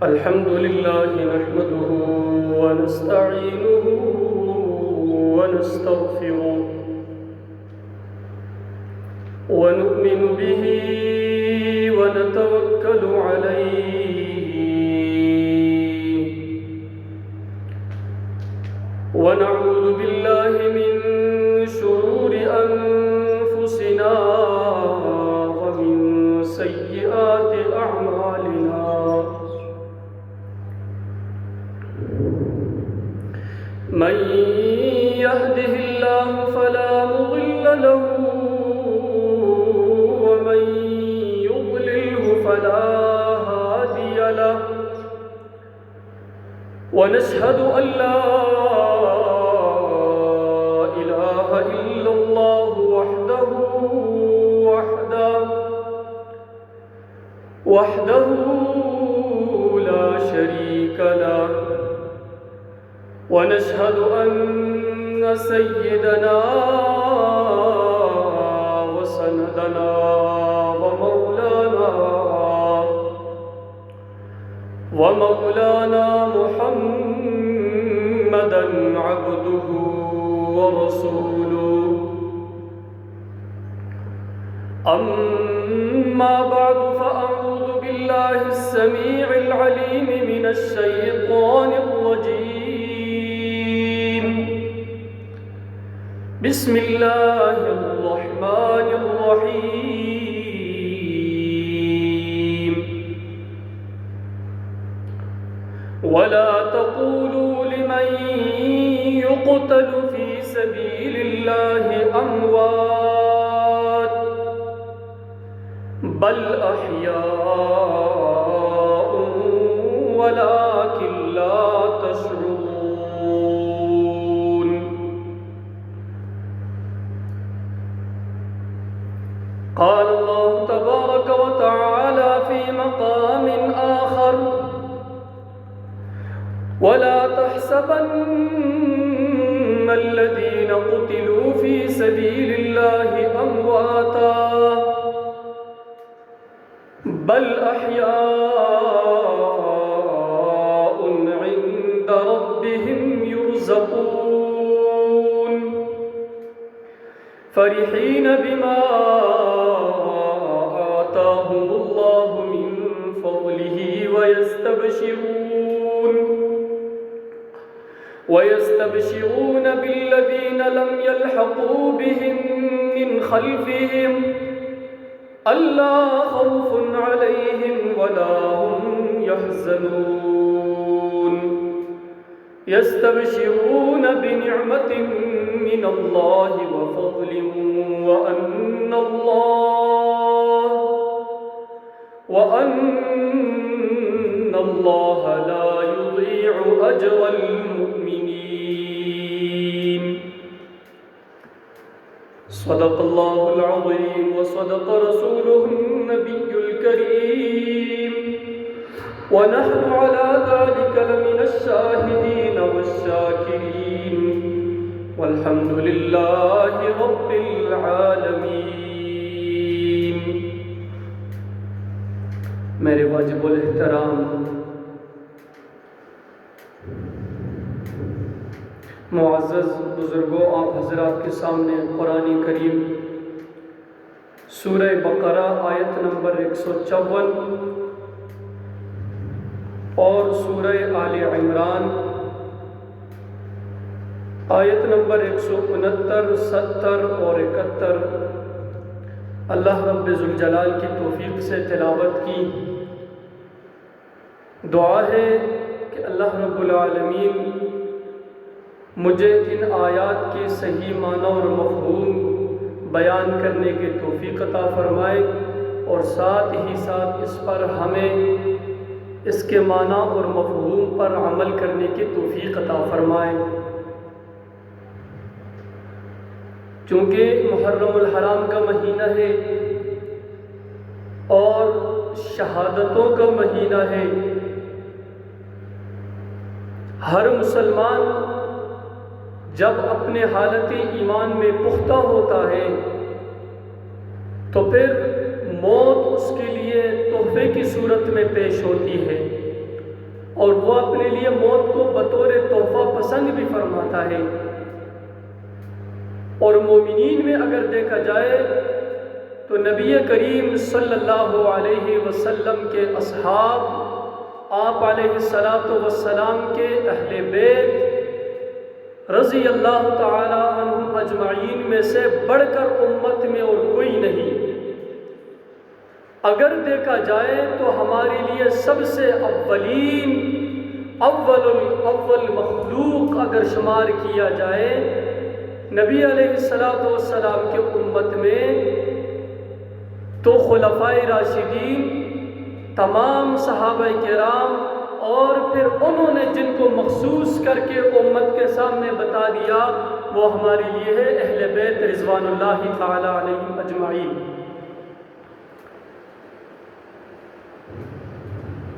الحمد لله نحمده ونستعينه ونستغفره ونؤمن به ونتوكل عليه ونعوذ بالله من شرور أنفسنا ومن سيئات أعمالنا من يهده الله فلا مضل له ومن يضلله فلا هادي له ونشهد أن لا إله إلا الله وحده لا شريك له ونشهد أن سيدنا وسندنا ومولانا محمدا عبده ورسوله أما بعد فأعوذ بالله السميع العليم من الشيطان الرجيم بسم الله الرحمن الرحيم ولا تقولوا لمن يقتل في سبيل الله أموات بل أحياء ولكن لا تشعرون قال الله تبارك وتعالى في مقام آخر ولا تحسبن الذين قتلوا في سبيل الله أمواتا بل أحياء عند ربهم يرزقون فرحين بما آتاهم الله من فضله ويستبشرون بالذين لم يلحقوا بهم من خلفهم ألا خوف عليهم ولا هم يحزنون يستبشرون بنعمة من الله وفضل وأن الله لا يضيع أجر المؤمنين صدق الله العظيم وصدق رسوله النبي الكريم ونحن على ذلك لمن الشاهدين والشاكرين والحمد لله رب العالمين. میرے واجب الاحترام معزز بزرگوں، آپ حضرات کے سامنے قرآن کریم سورہ بقرہ آیت نمبر 154 اور سورہ آل عمران آیت نمبر 169، 70 اور 71 اللہ رب ذوالجلال کی توفیق سے تلاوت کی. دعا ہے کہ اللہ رب العالمین مجھے ان آیات کے صحیح معنی اور مفہوم بیان کرنے کی توفیق عطا فرمائے اور ساتھ ہی ساتھ اس پر ہمیں اس کے معنی اور مفہوم پر عمل کرنے کی توفیق عطا فرمائے. چونکہ محرم الحرام کا مہینہ ہے اور شہادتوں کا مہینہ ہے، ہر مسلمان جب اپنے حالت ایمان میں پختہ ہوتا ہے تو پھر موت اس کے لیے تحفے کی صورت میں پیش ہوتی ہے، اور وہ اپنے لیے موت کو بطور تحفہ پسند بھی فرماتا ہے۔ اور مومنین میں اگر دیکھا جائے تو نبی کریم صلی اللہ علیہ وسلم کے اصحاب، آپ علیہ الصلاۃ والسلام کے اہل بیت رضی اللہ تعالی عنہم اجمعین میں سے بڑھ کر امت میں اور کوئی نہیں۔ اگر دیکھا جائے تو ہمارے لیے سب سے اول مخلوق اگر شمار کیا جائے نبی علیہ الصلاۃ والسلام کے امت میں، تو خلفائے راشدین، تمام صحابہ کرام، اور پھر انہوں نے جن کو مخصوص کر کے امت کے سامنے بتا دیا وہ ہمارے لیے ہے اہل بیت رضوان اللہ تعالی علیہم اجمعین۔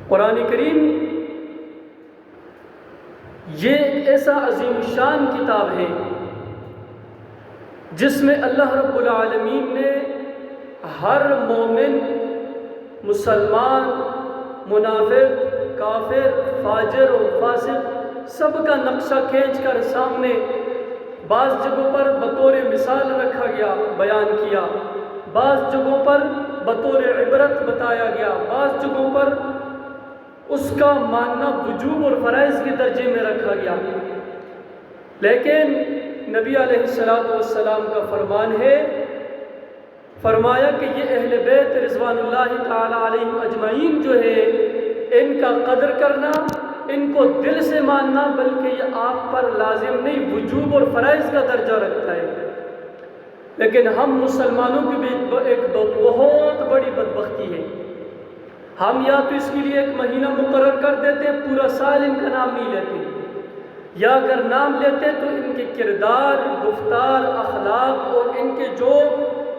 قرآن کریم یہ ایک ایسا عظیم شان کتاب ہے جس میں اللہ رب العالمین نے ہر مومن، مسلمان، منافق، کافر، فاجر اور فاسق سب کا نقشہ کھینچ کر سامنے بعض جگہوں پر بطور مثال رکھا گیا، بیان کیا، بعض جگہوں پر بطور عبرت بتایا گیا، بعض جگہوں پر اس کا ماننا وجوب اور فرائض کے درجے میں رکھا گیا۔ لیکن نبی علیہ الصلاۃ والسلام کا فرمان ہے، فرمایا کہ یہ اہل بیت رضوان اللہ تعالی علیہم اجمعین جو ہے، ان کا قدر کرنا، ان کو دل سے ماننا، بلکہ یہ آپ پر لازم نہیں، وجوب اور فرائض کا درجہ رکھتا ہے۔ لیکن ہم مسلمانوں کی بھی ایک بہت بڑی بدبختی ہے، ہم یا تو اس کے لیے ایک مہینہ مقرر کر دیتے ہیں، پورا سال ان کا نام نہیں لیتے، یا اگر نام لیتے تو ان کے کردار، گفتار، اخلاق اور ان کے جو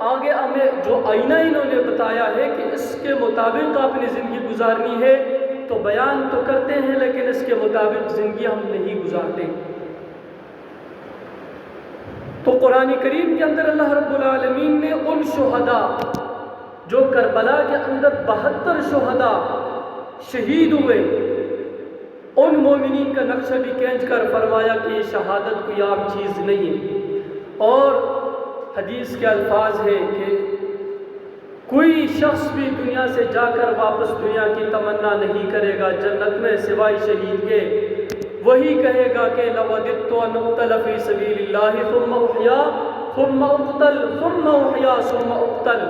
آگے ہمیں جو آئینہ انہوں نے بتایا ہے کہ اس کے مطابق اپنی زندگی گزارنی ہے، تو بیان تو کرتے ہیں لیکن اس کے مطابق زندگی ہم نہیں گزارتے۔ تو قرآن کریم کے اندر اللہ رب العالمین نے ان شہداء جو کربلا کے اندر 72 شہداء شہید ہوئے، ان مومنین کا نقشہ بھی کھینچ کر فرمایا کہ یہ شہادت کوئی عام چیز نہیں ہے، اور حدیث کے الفاظ ہے کہ کوئی شخص بھی دنیا سے جا کر واپس دنیا کی تمنا نہیں کرے گا جنت میں سوائے شہید کے، وہی کہے گا کہ لوددت ان اقتل فی سبیل اللہ ثم احیا ثم اقتل ثم احیا ثم اقتل،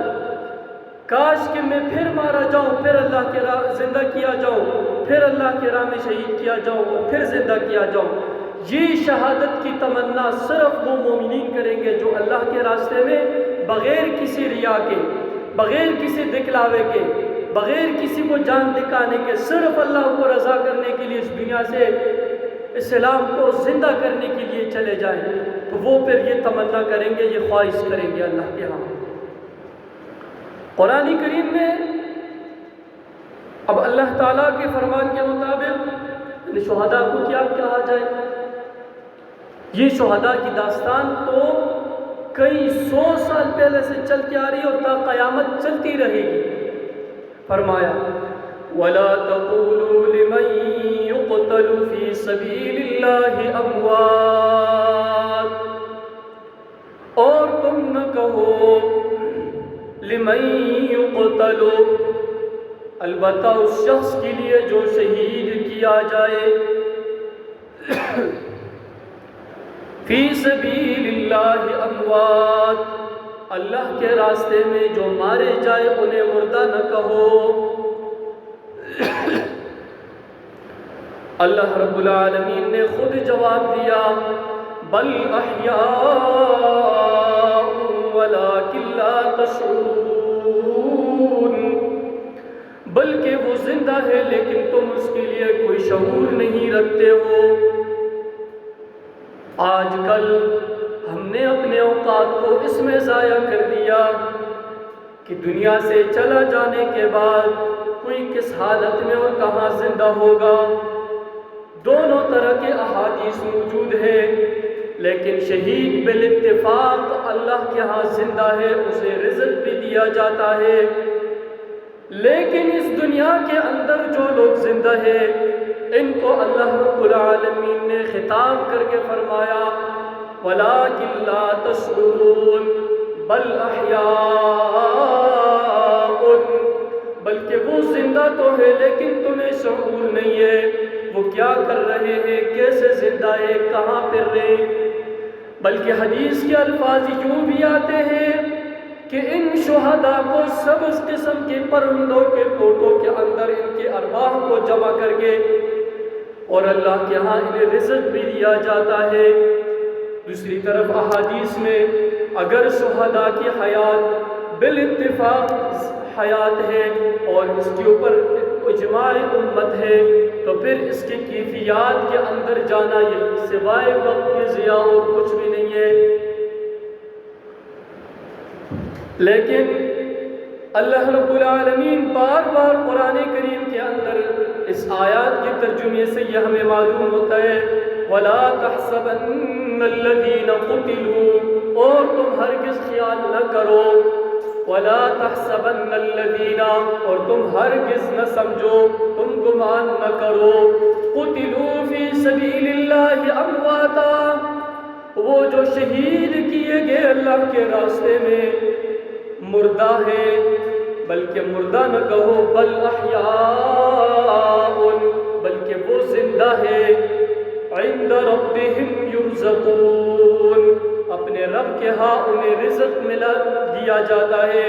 کاش کہ میں پھر مارا جاؤں، پھر اللہ کے راہ زندہ کیا جاؤں، پھر اللہ کے راہ میں شہید کیا جاؤں اور پھر زندہ کیا جاؤں۔ یہ شہادت کی تمنا صرف وہ مومنین کریں گے جو اللہ کے راستے میں بغیر کسی ریا کے، بغیر کسی دکھلاوے کے، بغیر کسی کو جان دکھانے کے، صرف اللہ کو رضا کرنے کے لیے اس دنیا سے اسلام کو زندہ کرنے کے لیے چلے جائیں، تو وہ پھر یہ تمنا کریں گے، یہ خواہش کریں گے اللہ کے ہاں۔ قرآن کریم میں اب اللہ تعالیٰ کے فرمان کے مطابق شہداء کو کیا کہا جائے؟ یہ شہداء کی داستان تو کئی 100 سال پہلے سے چلتی آ رہی ہے اور تا قیامت چلتی رہے گی۔ فرمایا وَلَا تَقُولُوا لِمَن يُقْتَلُ فِي سَبِيلِ اللَّهِ أَمْوَاتٌ، اور تم نہ کہو لِمَن يُقْتَلُ، البتہ اس شخص کے لیے جو شہید کیا جائے، فی سبیل اللہ اموات، اللہ کے راستے میں جو مارے جائے انہیں مردہ نہ کہو۔ اللہ رب العالمین نے خود جواب دیا بل احیاء ولکن لا تشعرون، بلکہ وہ زندہ ہے لیکن تم اس کے لیے کوئی شعور نہیں رکھتے ہو۔ آج کل ہم نے اپنے اوقات کو اس میں ضائع کر دیا کہ دنیا سے چلا جانے کے بعد کوئی کس حالت میں اور کہاں زندہ ہوگا۔ دونوں طرح کے احادیث موجود ہیں، لیکن شہید بالاتفاق اللہ کے ہاں زندہ ہے، اسے رزق بھی دیا دیا جاتا ہے، لیکن اس دنیا کے اندر جو لوگ زندہ ہیں ان کو اللہ رب العالمین نے خطاب کر کے فرمایا وَلَٰكِن لَا تَشْعُرُونَ بَلْ أَحْيَاءٌ، بلکہ وہ زندہ تو ہے لیکن تمہیں شعور نہیں ہے وہ کیا کر رہے ہیں، کیسے زندہ ہے، کہاں پھر رہے ہیں۔ بلکہ حدیث کے الفاظ یوں بھی آتے ہیں کہ ان شہداء کو سبز قسم کے پرندوں کے ٹوٹوں کے اندر ان کے ارواح کو جمع کر کے اور اللہ کے ہاں انہیں رزق بھی دیا جاتا ہے۔ دوسری طرف احادیث میں اگر شہداء کی حیات بالاتفاق حیات ہے اور اس کے اوپر اجماع امت ہے تو پھر اس کی کیفیات کے اندر جانا یہ سوائے وقت کے ضیاع اور کچھ بھی نہیں ہے۔ لیکن اللہ رب العالمین بار بار قرآن کریم کے اندر اس آیات کے ترجمے سے یہ ہمیں معلوم ہوتا ہے وَلَا تَحْسَبَنَّ الَّذِينَ قُتِلُوا، اور تم ہرگز خیال نہ کرو وَلَا تَحْسَبَنَّ الَّذِينَ، اور تم ہرگز نہ سمجھو، تم گمان نہ کرو قُتِلُوا فِي سَبِيلِ اللَّهِ أَمْوَاتًا، وہ جو شہید کیے گئے اللہ کے راستے میں مردہ ہے، بلکہ مردہ نہ کہو بل احیاء، بلکہ وہ زندہ ہے عند ربهم یرزقون، اپنے رب کے ہاں انہیں رزق ملا دیا جاتا ہے۔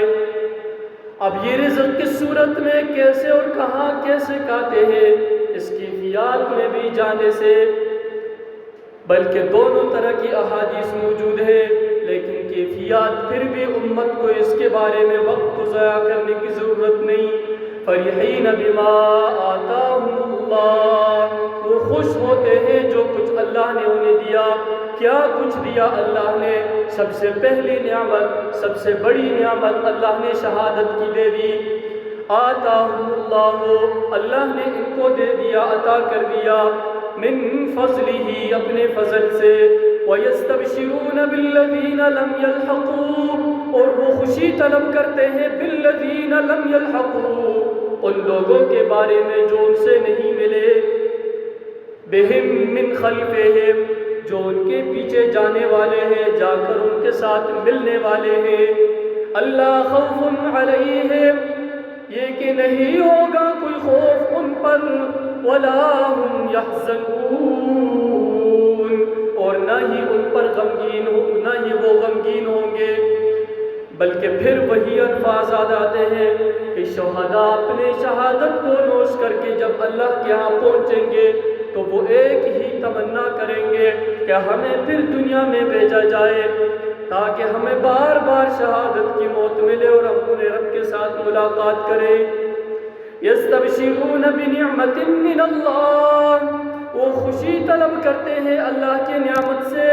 اب یہ رزق کس صورت میں کیسے اور کہاں کیسے کھاتے ہیں اس کیفیات میں بھی جانے سے، بلکہ دونوں طرح کی احادیث موجود ہے، لیکن کیفیات پھر بھی امت کو اس کے بارے میں وقت کو ضائع کرنے کی ضرورت نہیں۔ فرحین بما آتاہم اللہ، وہ خوش ہوتے ہیں جو کچھ اللہ نے انہیں دیا۔ کیا کچھ دیا اللہ نے؟ سب سے پہلی نعمت، سب سے بڑی نعمت اللہ نے شہادت کی دے دی۔ آتاہم اللہ، اللہ نے ان کو دے دیا، عطا کر دیا، من فضلہ، اپنے فضل سے، وَيَسْتَبْشِرُونَ بِالَّذِينَ لَمْ يَلْحَقُوا، اور وہ خوشی طلب کرتے ہیں بِالَّذِينَ لَمْ يَلْحَقُوا، ان لوگوں کے بارے میں جو ان سے نہیں ملے، بِهِم مِّن خَلْفِهِمْ، جو ان کے پیچھے جانے والے ہیں، جا کر ان کے ساتھ ملنے والے ہیں، اللہ خوف علیہم، یہ کہ نہیں ہوگا کوئی خوف ان پر، ولا هم يحزنون، اور نہ ہی ان پر غمگین ہو، نہ ہی وہ غمگین ہوں گے۔ بلکہ پھر وہی الفاظ آتے ہیں کہ شہداء اپنے شہادت کو نوش کر کے جب اللہ کے ہاں پہنچیں گے تو وہ ایک ہی تمنا کریں گے کہ ہمیں پھر دنیا میں بھیجا جائے تاکہ ہمیں بار بار شہادت کی موت ملے اور ہم اپنے رب کے ساتھ ملاقات کریں۔ یستبشرون بنعمت من اللہ، وہ خوشی طلب کرتے ہیں اللہ کی نعمت سے،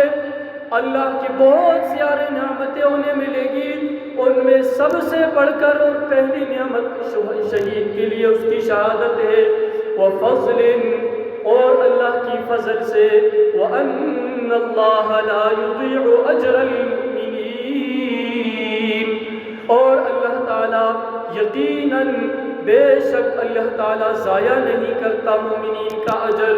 اللہ کی بہت ساری نعمتیں انہیں ملے گی، ان میں سب سے بڑھ کر اور پہلی نعمت شہید کے لیے اس کی شہادت ہے، وَفَضْلٍ، اور اللہ کی فضل سے، وَأَنَّ اللَّهَ لَا يُضِيعُ أَجْرَ الْمُؤْمِنِينَ، اور اللہ تعالیٰ یقیناً بے شک اللہ تعالیٰ ضائع نہیں کرتا مومنین کا اجر۔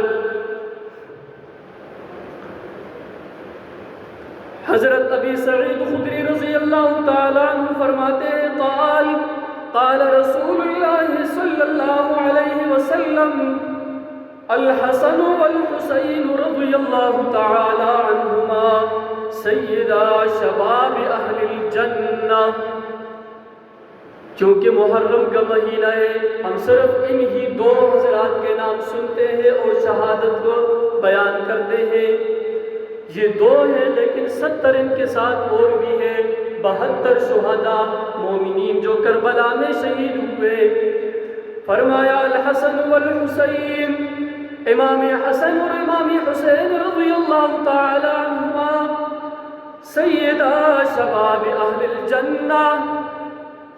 حضرت ابی سعید خدری رضی اللہ تعالیٰ عنہ فرماتے ہیں قال رسول اللہ صلی اللہ علیہ وسلم الحسن والحسین رضی اللہ تعالی عنہما سیدا شباب اہل الجنہ۔ چونکہ محرم کا مہینہ ہے، ہم صرف انہی دو حضرات کے نام سنتے ہیں اور شہادت کو بیان کرتے ہیں، یہ دو ہیں، لیکن 70 ان کے ساتھ اور بھی ہیں، 72 شہداء مومنین جو کربلا میں شہید ہوئے۔ فرمایا الحسن والحسین، امام حسن اور امام حسین رضی اللہ تعالی عنہما سیدا شباب اہل الجنہ،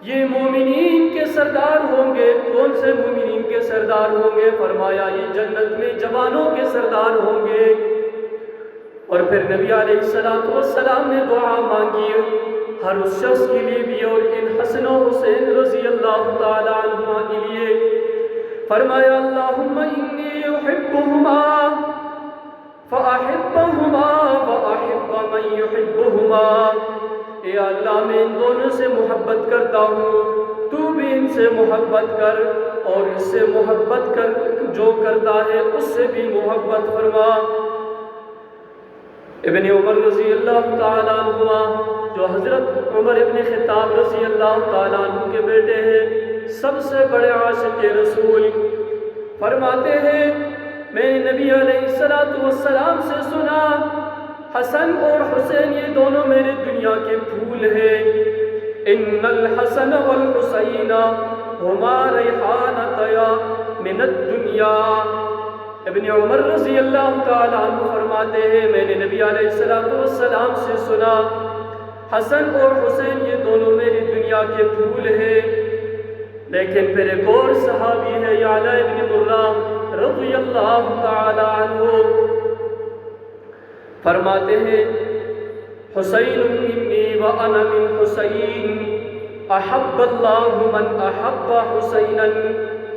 یہ مومنین کے سردار ہوں گے۔ کون سے مومنین کے سردار ہوں گے؟ فرمایا یہ جنت میں جوانوں کے سردار ہوں گے۔ اور پھر نبی علیہ السلام نے دعا مانگی ہر اس شخص کے لیے بھی اور ان حسن و حسین رضی اللہ تعالی عنہما کے لیے فرمایا اللہم انی احبہما فاحبہما واحب من یحبہما، اے اللہ میں ان دونوں سے محبت کرتا ہوں، تو بھی ان سے محبت کر، اور اس سے محبت کر جو کرتا ہے اس سے بھی محبت فرما۔ ابن عمر رضی اللہ تعالیٰ عنہما جو حضرت عمر ابن خطاب رضی اللہ تعالیٰ عنہ کے بیٹے ہیں، سب سے بڑے عاشق رسول، فرماتے ہیں میں نے نبی علیہ السلام سے سنا حسن اور حسین یہ دونوں میرے دنیا کے پھول ہیں، ان الحسن والحسین ہما ریحانتیا من الدنیا۔ ابن عمر رضی اللہ تعالیٰ عنہ فرماتے ہیں میں نے نبی علیہ السلام سے سنا حسن اور حسین یہ دونوں میری دنیا کے پھول ہیں، لیکن پھر ایک اور صحابی ہے یعلا ابن مرہ رضی اللہ تعالیٰ عنہ، فرماتے ہیں حسین منی وانا من حسین، احب اللہ من احب حسینا،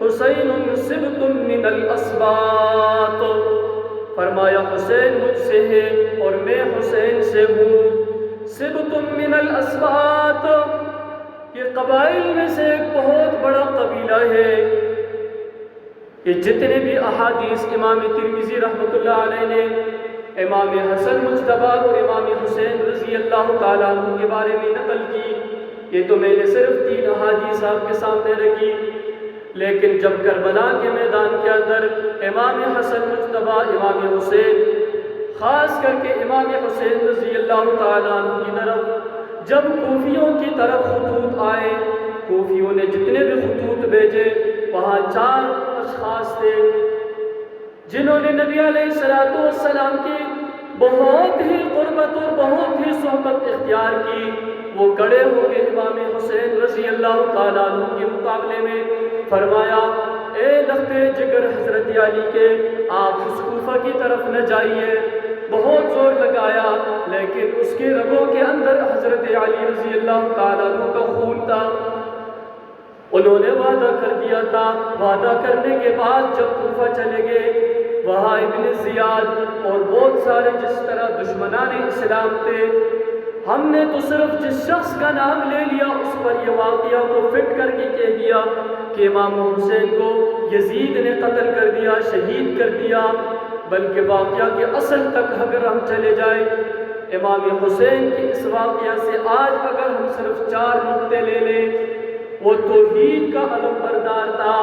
حسین سبط من الاسباط، فرمایا حسین مجھ سے ہے اور میں حسین سے ہوں، سبط من الاسباط یہ قبائل میں سے ایک بہت بڑا قبیلہ ہے۔ یہ جتنے بھی احادیث امام ترمذی رحمۃ اللہ علیہ نے امام حسن مجتبی اور امام حسین رضی اللہ تعالیٰ عنہ کے بارے میں نقل کی، یہ تو میں نے صرف 3 احادیث آپ کے سامنے رکھی، لیکن جب کربلا کے میدان کے اندر امام حسن مجتبی امام حسین، خاص کر کے امام حسین رضی اللہ تعالیٰ عنہ کی طرف جب کوفیوں کی طرف خطوط آئے، کوفیوں نے جتنے بھی خطوط بھیجے وہاں 4 اشخاص تھے جنہوں نے نبی علیہ السلام کی بہت ہی قربت اور بہت ہی صحبت اختیار کی، وہ کھڑے ہو کے امام حسین رضی اللہ تعالیٰ عنہ کے مقابلے میں فرمایا اے لختے جگر حضرت علی کے، آپ اس کوفہ کی طرف نہ جائیے، بہت زور لگایا لیکن اس کے رگوں کے اندر حضرت علی رضی اللہ تعالیٰ عنہ کا خون تھا، انہوں نے وعدہ کر دیا تھا، وعدہ کرنے کے بعد جب کوفہ چلے گئے وہاں ابن زیاد اور بہت سارے جس طرح دشمنان اسلام تھے، ہم نے تو صرف جس شخص کا نام لے لیا اس پر یہ واقعہ کو فٹ کر کے کہہ دیا کہ امام حسین کو یزید نے قتل کر دیا، شہید کر دیا، بلکہ واقعہ کے اصل تک اگر ہم چلے جائیں امام حسین کے اس واقعہ سے آج اگر ہم صرف 4 نقطے لے لیں، وہ توحید کا علم بردار تھا،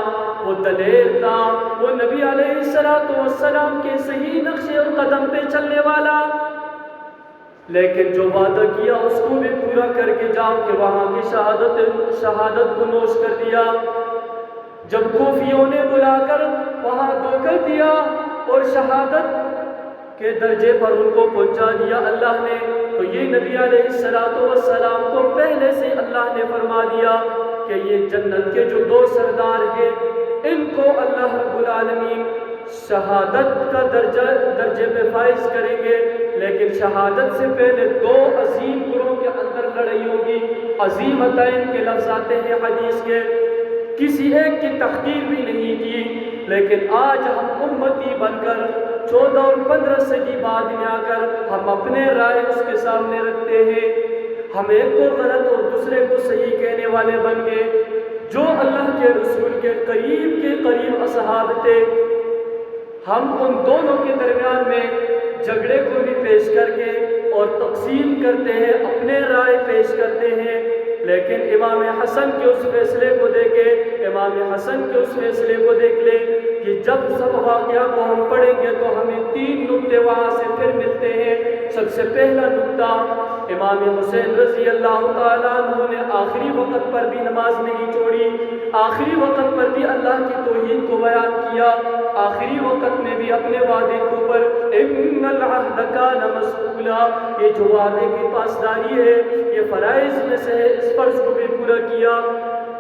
وہ دلیر تھا، وہ نبی علیہ السلام کے صحیح نقش اور قدم پہ چلنے والا، لیکن جو وعدہ کیا اس کو بھی پورا کر کے جاؤ کہ وہاں کی شہادت کو نوش کر دیا۔ جب کوفیوں نے بلا کر وہاں دھوکہ دیا اور شہادت کے درجے پر ان کو پہنچا دیا اللہ نے، تو یہ نبی علیہ السلام کو پہلے سے اللہ نے فرما دیا کہ یہ جنت کے جو 2 سردار ہیں ان کو اللہ رب العالمین شہادت کا درجے پہ فائز کریں گے، لیکن شہادت سے پہلے 2 عظیم گروہ کے اندر لڑائی ہوگی، عظیمتین کے لفظ آتے ہیں حدیث کے، کسی ایک کی تحقیر بھی نہیں کی، لیکن آج ہم امتی بن کر 14 اور 15 صدی بعد میں آ کر ہم اپنے رائے اس کے سامنے رکھتے ہیں، ہم ایک کو غلط اور دوسرے کو صحیح کہنے والے بن گئے۔ جو اللہ کے رسول کے قریب اصحاب تھے، ہم ان دونوں کے درمیان میں جھگڑے کو بھی پیش کر کے اور تقسیم کرتے ہیں، اپنے رائے پیش کرتے ہیں، لیکن امام حسن کے اس فیصلے کو دیکھیں، امام حسن کے اس فیصلے کو دیکھ لیں کہ جب سب واقعہ کو ہم پڑھیں گے تو ہمیں 3 نقطے وہاں سے پھر ملتے ہیں۔ سب سے پہلا نقطہ، امام حسین رضی اللہ تعالیٰ عنہ نے آخری وقت پر بھی نماز نہیں چھوڑی، آخری وقت پر بھی اللہ کی توحید کو بیان کیا، آخری وقت میں بھی اپنے وعدے کے اوپر ان العہد کان مسئولا، یہ جو وعدے کی پاسداری ہے یہ فرائض میں سے ہے، اس فرض کو بھی پورا کیا۔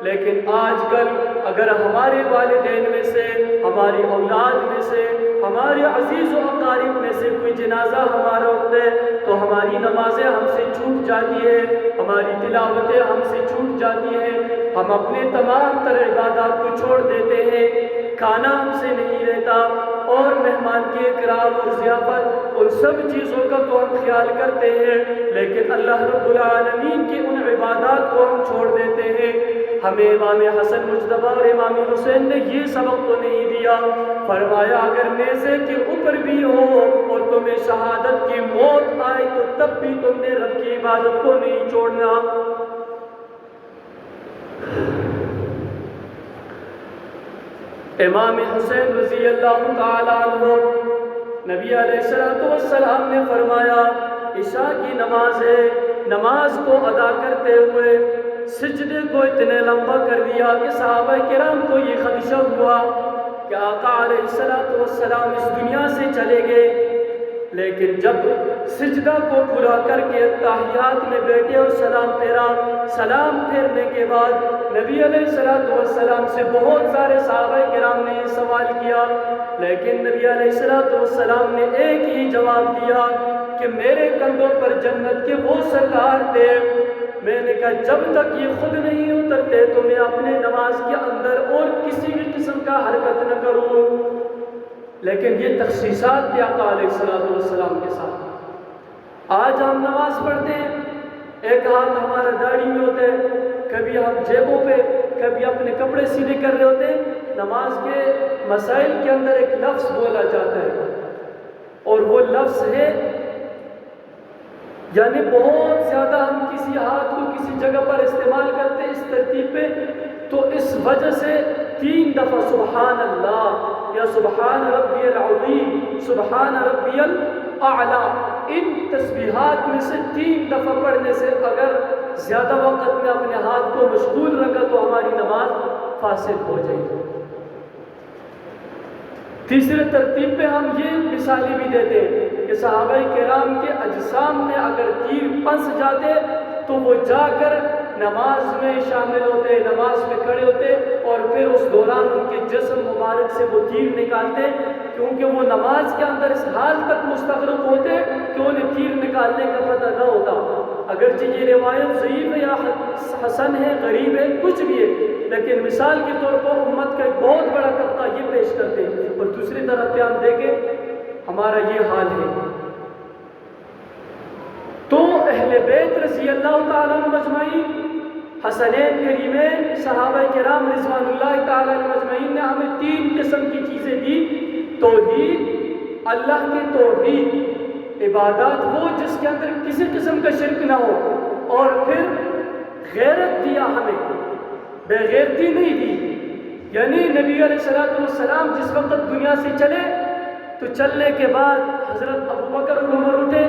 لیکن آج کل اگر ہمارے والدین میں سے، ہماری اولاد میں سے، ہمارے عزیز و اقارب میں سے کوئی جنازہ ہمارا ہوتا ہے تو ہماری نمازیں ہم سے چھوٹ جاتی ہے، ہماری تلاوتیں ہم سے چھوٹ جاتی ہیں، ہم اپنے تمام تر عبادات کو چھوڑ دیتے ہیں، کھانا ہم سے نہیں رہتا، اور مہمان کے اکرام اور ضیافت ان سب چیزوں کا تو ہم خیال کرتے ہیں، لیکن اللہ رب العالمین کی ان عبادات کو ہم چھوڑ دیتے ہیں۔ ہمیں امام حسن مجتبی اور امام حسین نے یہ سبق تو نہیں دیا، فرمایا اگر نیزے کے اوپر بھی ہو اور تمہیں شہادت کی موت آئے تو تب بھی تم نے رب کی عبادت کو نہیں چھوڑنا۔ امام حسین رضی اللہ تعالیٰ عنہ، نبی علیہ السلام نے فرمایا عشاء کی نماز ہے، نماز کو ادا کرتے ہوئے سجدے کو اتنے لمبا کر دیا کہ صحابہ کرام کو یہ خدشہ ہوا کہ آقا علیہ السلام اس دنیا سے چلے گئے، لیکن جب سجدہ کو پورا کر کے تحیات میں بیٹھے اور سلام پھیرا، سلام پھیرنے کے بعد نبی علیہ السلام سے بہت سارے صحابہ کرام نے یہ سوال کیا، لیکن نبی علیہ السلام نے ایک ہی جواب دیا کہ میرے کندھوں پر جنت کے وہ سرکار تھے، میں نے کہا جب تک یہ خود نہیں اترتے تو میں اپنے نماز کے اندر اور کسی بھی قسم کا حرکت نہ کروں۔ لیکن یہ تخصیصات تھے آقا علیہ السلام کے ساتھ۔ آج ہم نماز پڑھتے ہیں، ایک ہاتھ ہمارا داڑھی میں ہوتا ہے، کبھی ہم جیبوں پہ، کبھی اپنے کپڑے سیدھے کر رہے ہوتے ہیں۔ نماز کے مسائل کے اندر ایک لفظ بولا جاتا ہے، اور وہ لفظ ہے، یعنی بہت زیادہ ہم کسی ہاتھ کو کسی جگہ پر استعمال کرتے ہیں اس ترتیب پہ، تو اس وجہ سے 3 دفعہ سبحان اللہ یا سبحان ربی العظیم، سبحان ربی الاعلیٰ، ان تسبیحات میں سے 3 دفعہ پڑھنے سے اگر زیادہ وقت میں اپنے ہاتھ کو مشغول رکھا تو ہماری نماز فاسد ہو جائے گی۔ تیسرے ترتیب پہ ہم یہ مثالیں بھی دیتے ہیں کہ صحابہ کرام کے اجسام میں اگر تیر پھنس جاتے تو وہ جا کر نماز میں شامل ہوتے، نماز میں کھڑے ہوتے، اور پھر اس دوران ان کے جسم مبارک سے وہ تیر نکالتے، کیونکہ وہ نماز کے اندر اس حال تک مستغرق ہوتے کہ انہیں تیر نکالنے کا پتہ نہ ہوتا۔ اگرچہ یہ روایت ضعیف ہے یا حسن ہے، غریب ہے، کچھ بھی ہے، لیکن مثال کے طور پر امت کا ایک بہت بڑا طبقہ یہ پیش کرتے ہیں، اور دوسری طرف پہ ہم دیکھیں ہمارا یہ حال ہے۔ تو اہل بیت رضی اللہ تعالیٰ عنہ مجمعین، حسنین کریمین، صحابہ کرام رضوان اللہ تعالیٰ عنہ مجمعین نے ہمیں 3 قسم کی چیزیں دی: توحید، اللہ کی توحید، عبادات وہ جس کے اندر کسی قسم کا شرک نہ ہو، اور پھر غیرت دیا ہمیں، بے غیرتی نہیں دی۔ یعنی نبی علیہ السلام جس وقت دنیا سے چلے تو چلنے کے بعد حضرت ابوبکر اور عمر اٹھے،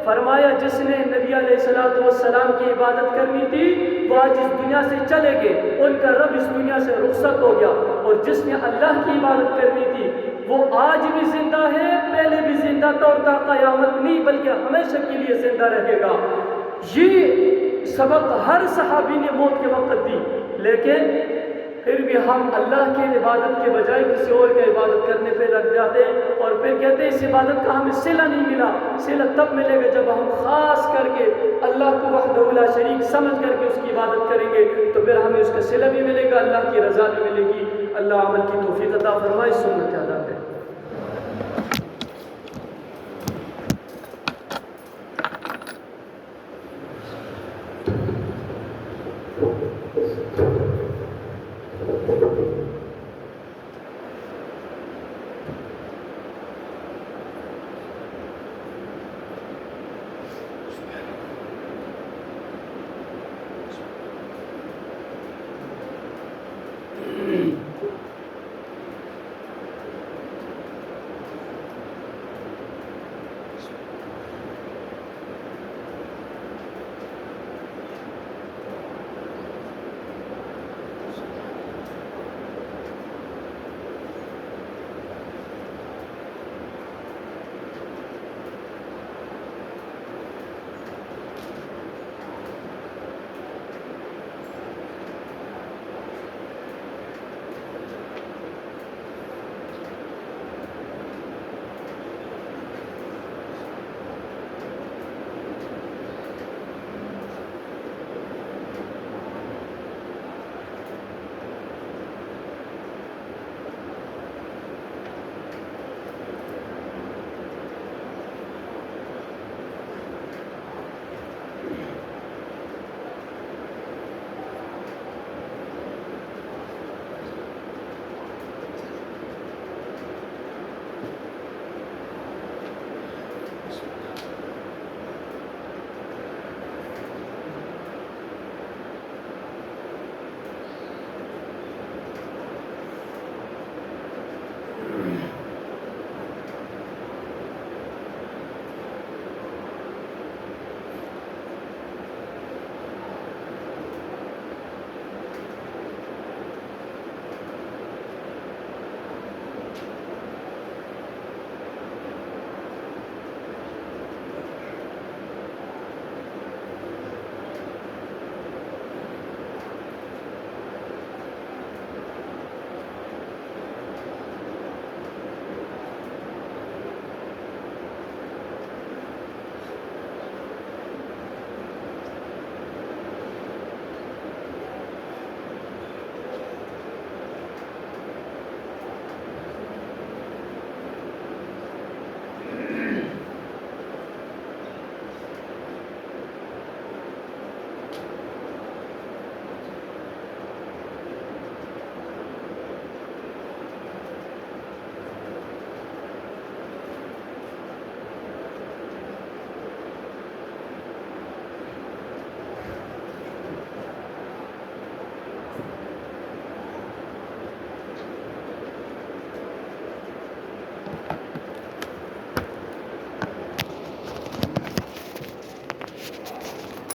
فرمایا جس نے نبی علیہ السلام کی عبادت کرنی تھی وہ آج اس دنیا سے چلے گئے، ان کا رب اس دنیا سے رخصت ہو گیا، اور جس نے اللہ کی عبادت کرنی تھی وہ آج بھی زندہ ہے، پہلے بھی زندہ تھا، اور تا قیامت نہیں بلکہ ہمیشہ کے لیے زندہ رہے گا۔ یہ سبق ہر صحابی نے موت کے وقت دی، لیکن پھر بھی ہم اللہ کی عبادت کے بجائے کسی اور کی عبادت کرنے پہ لگ جاتے ہیں، اور پھر کہتے ہیں اس عبادت کا ہمیں صلہ نہیں ملا۔ صلہ تب ملے گا جب ہم خاص کر کے اللہ کو وحدہ لا شریک سمجھ کر کے اس کی عبادت کریں گے، تو پھر ہمیں اس کا صلہ بھی ملے گا، اللہ کی رضا بھی ملے گی۔ اللہ عمل کی توفیق عطا فرمائے، سنت ادا